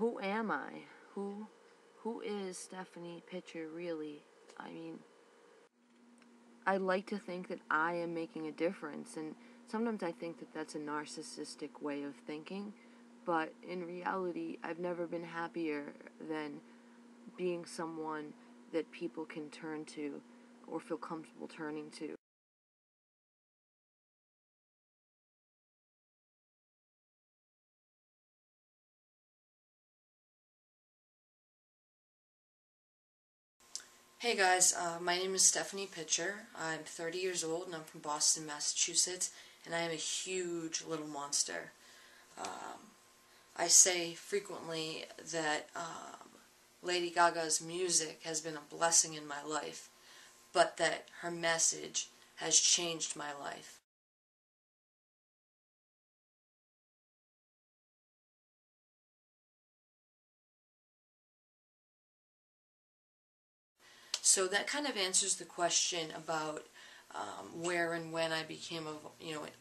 who am I? Who is Stephanie Picher really? I mean, I like to think that I am making a difference, and sometimes I think that that's a narcissistic way of thinking, but in reality, I've never been happier than being someone that people can turn to or feel comfortable turning to. Hey guys, my name is Stephanie Picher. I'm 30 years old and I'm from Boston, Massachusetts, and I am a huge little monster. I say frequently that Lady Gaga's music has been a blessing in my life, but that her message has changed my life. So that kind of answers the question about where and when I became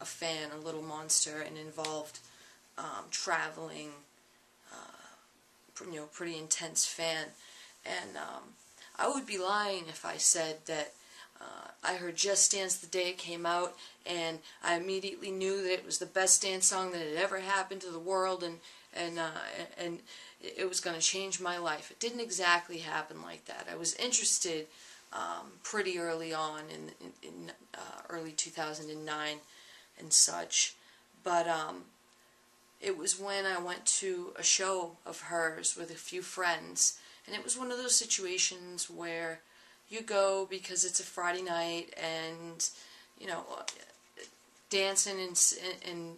a fan, a little monster, and involved traveling, pretty intense fan. And I would be lying if I said that I heard Just Dance the day it came out, and I immediately knew that it was the best dance song that had ever happened to the world, and it was going to change my life. It didn't exactly happen like that. I was interested pretty early on in early 2009 and such, but it was when I went to a show of hers with a few friends, and it was one of those situations where you go because it's a Friday night and, dancing and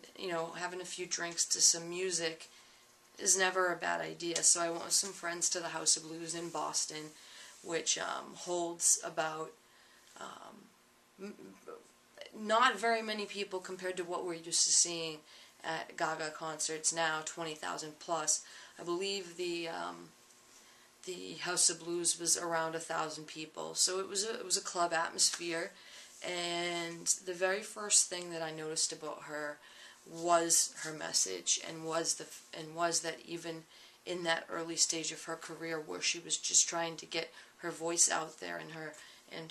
having a few drinks to some music is never a bad idea. So I went with some friends to the House of Blues in Boston, which holds about not very many people compared to what we're used to seeing at Gaga concerts now, 20,000 plus. I believe the House of Blues was around 1,000 people, so it was a club atmosphere. And the very first thing that I noticed about her was her message, and was that even in that early stage of her career, where she was just trying to get her voice out there and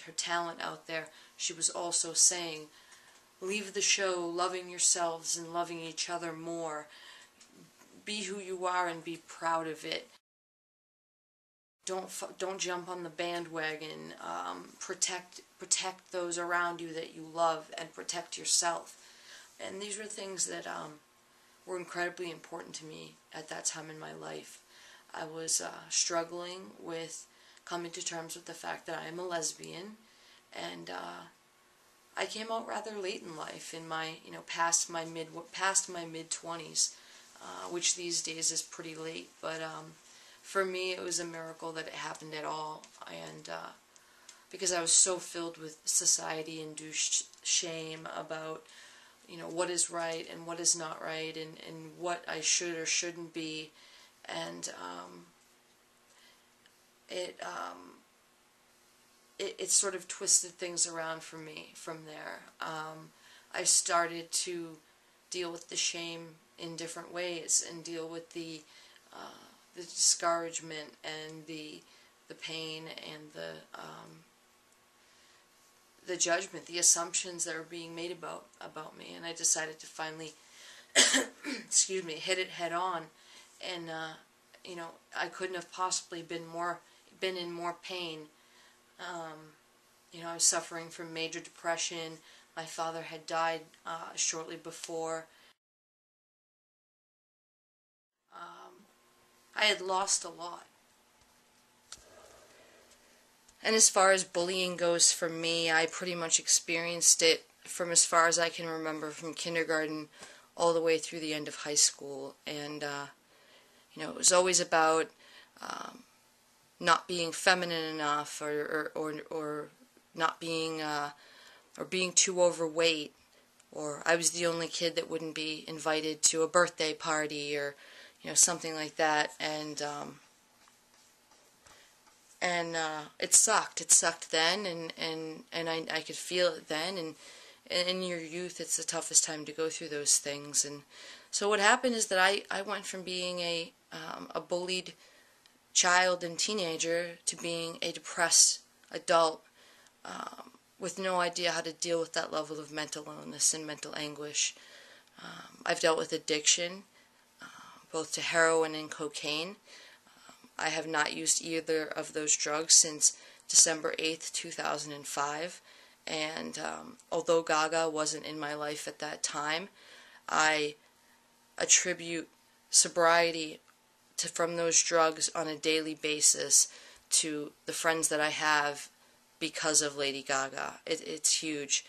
her talent out there, she was also saying, leave the show loving yourselves and loving each other more. Be who you are and be proud of it. Don't jump on the bandwagon. Protect those around you that you love, and protect yourself. And these were things that were incredibly important to me at that time in my life. I was struggling with coming to terms with the fact that I am a lesbian, and I came out rather late in life, in my past my mid-20s, which these days is pretty late. But for me, it was a miracle that it happened at all, and because I was so filled with society-induced shame about what is right and what is not right, and what I should or shouldn't be, and it sort of twisted things around for me from there. I started to deal with the shame in different ways, and deal with the discouragement and the pain and the judgment, the assumptions that are being made about me. And I decided to finally excuse me, hit it head on. And I couldn't have possibly been in more pain. I was suffering from major depression. My father had died shortly before. I had lost a lot. And as far as bullying goes for me, I pretty much experienced it from as far as I can remember, from kindergarten all the way through the end of high school. And it was always about not being feminine enough, or not being or being too overweight, or I was the only kid that wouldn't be invited to a birthday party, or something like that. And it sucked. It sucked then, and I could feel it then. And in your youth, it's the toughest time to go through those things. And So what happened is that I went from being a bullied child and teenager to being a depressed adult with no idea how to deal with that level of mental illness and mental anguish. I've dealt with addiction, both to heroin and cocaine. I have not used either of those drugs since December 8th, 2005. And although Gaga wasn't in my life at that time, I attribute sobriety from those drugs on a daily basis to the friends that I have because of Lady Gaga. It's huge.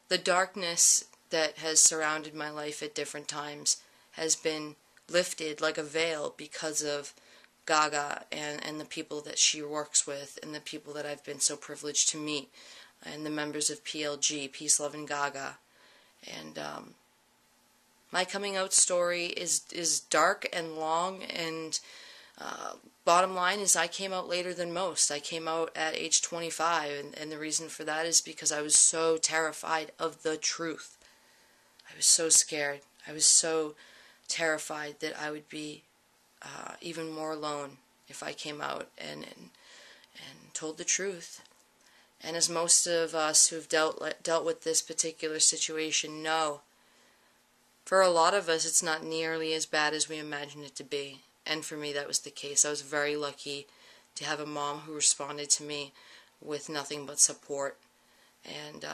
The darkness that has surrounded my life at different times has been lifted like a veil because of Gaga and the people that she works with and the people that I've been so privileged to meet and the members of PLG, Peace, Love, and Gaga. And my coming out story is dark and long, and bottom line is I came out later than most. I came out at age 25, and the reason for that is because I was so terrified of the truth. I was so scared. I was so terrified that I would be even more alone if I came out and told the truth. And as most of us who've dealt with this particular situation know, for a lot of us it's not nearly as bad as we imagine it to be. And for me that was the case. I was very lucky to have a mom who responded to me with nothing but support. And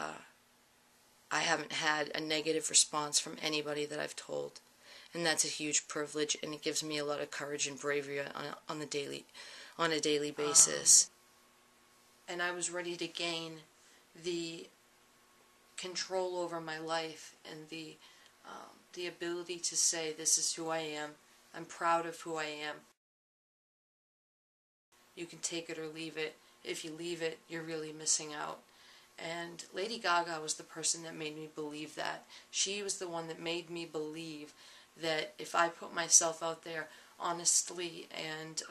I haven't had a negative response from anybody that I've told. And that's a huge privilege, and it gives me a lot of courage and bravery on a daily basis. And I was ready to gain the control over my life and the ability to say, this is who I am. I'm proud of who I am. You can take it or leave it. If you leave it, you're really missing out. And Lady Gaga was the person that made me believe that. She was the one that made me believe that if I put myself out there honestly and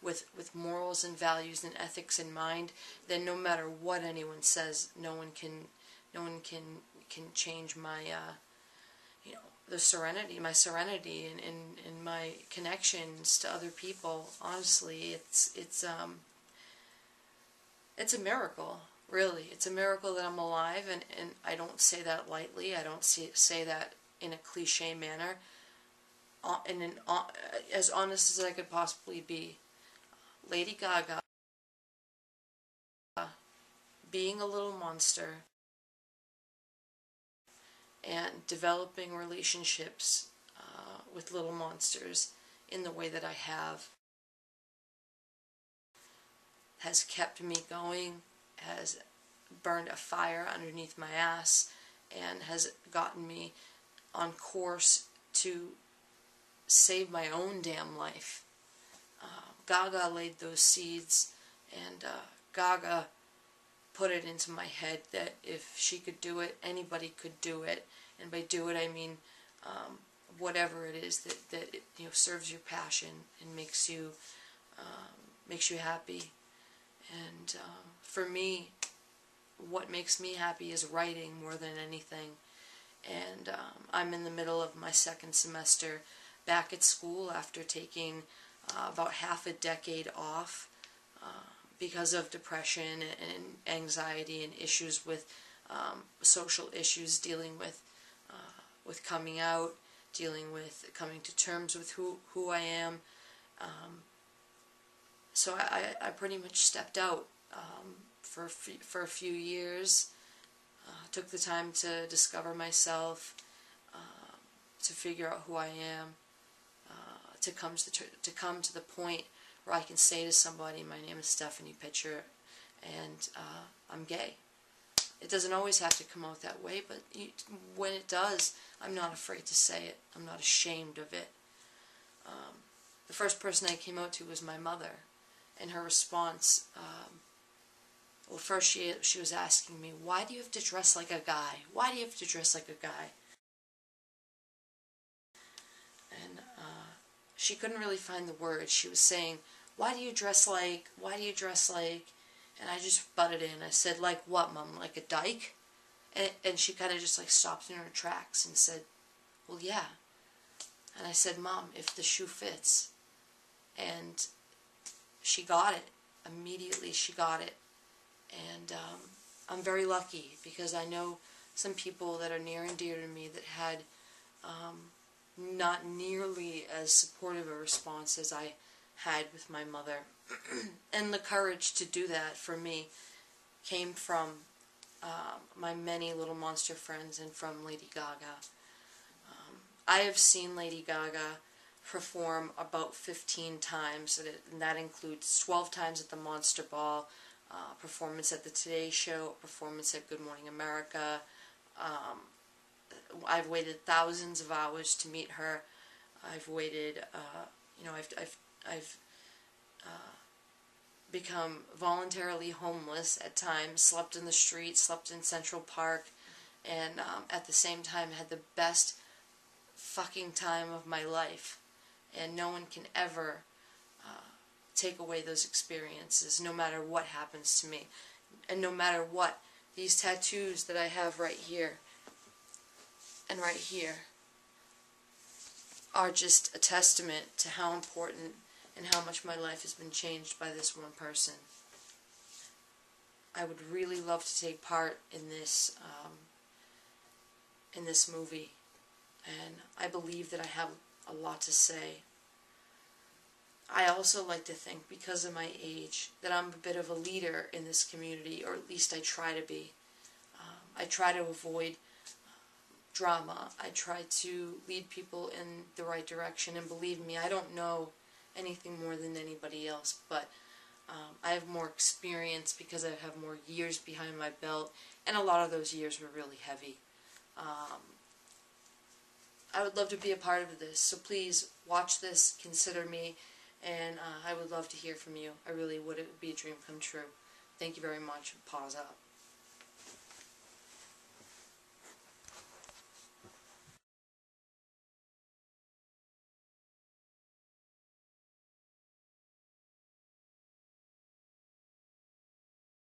with morals and values and ethics in mind, then no matter what anyone says, no one can change my my serenity and my connections to other people. Honestly, it's a miracle. Really, it's a miracle that I'm alive, and I don't say that lightly. I don't say that in a cliche manner. As honest as I could possibly be, Lady Gaga, being a little monster, and developing relationships with little monsters in the way that I have, has kept me going, has burned a fire underneath my ass, and has gotten me on course to save my own damn life. Gaga laid those seeds, and Gaga put it into my head that if she could do it, anybody could do it. And by do it, I mean whatever it is that serves your passion and makes you happy. And for me, what makes me happy is writing more than anything. And I'm in the middle of my second semester back at school after taking about half a decade off because of depression and anxiety and issues with social issues, dealing with coming out, dealing with coming to terms with who I am. So I pretty much stepped out for a few years, took the time to discover myself, to figure out who I am, to come to the point where I can say to somebody, my name is Stephanie Picher, and I'm gay. It doesn't always have to come out that way, but when it does, I'm not afraid to say it. I'm not ashamed of it. The first person I came out to was my mother, and her response, well, first she was asking me, why do you have to dress like a guy? Why do you have to dress like a guy? And she couldn't really find the words. She was saying, why do you dress like, why do you dress like? And I just butted in. I said, like what, Mom? Like a dyke? And she kind of just like stopped in her tracks and said, well, yeah. And I said, Mom, if the shoe fits. And she got it. Immediately she got it. And I'm very lucky because I know some people that are near and dear to me that had not nearly as supportive a response as I had with my mother. And the courage to do that for me came from my many little monster friends and from Lady Gaga. I have seen Lady Gaga perform about 15 times, and that includes 12 times at the Monster Ball, performance at the Today Show, performance at Good Morning America. I've waited thousands of hours to meet her. I've waited, I've become voluntarily homeless at times, slept in the street, slept in Central Park, and at the same time had the best fucking time of my life. And no one can ever take away those experiences, no matter what happens to me. And no matter what, these tattoos that I have right here and right here are just a testament to how important and how much my life has been changed by this one person. I would really love to take part in this movie, and I believe that I have a lot to say. I also like to think, because of my age, that I'm a bit of a leader in this community, or at least I try to be. I try to avoid drama. I try to lead people in the right direction, and believe me, I don't know anything more than anybody else, but I have more experience because I have more years behind my belt, and a lot of those years were really heavy. I would love to be a part of this, so please watch this, consider me, and I would love to hear from you. I really would. It would be a dream come true. Thank you very much. Pause up.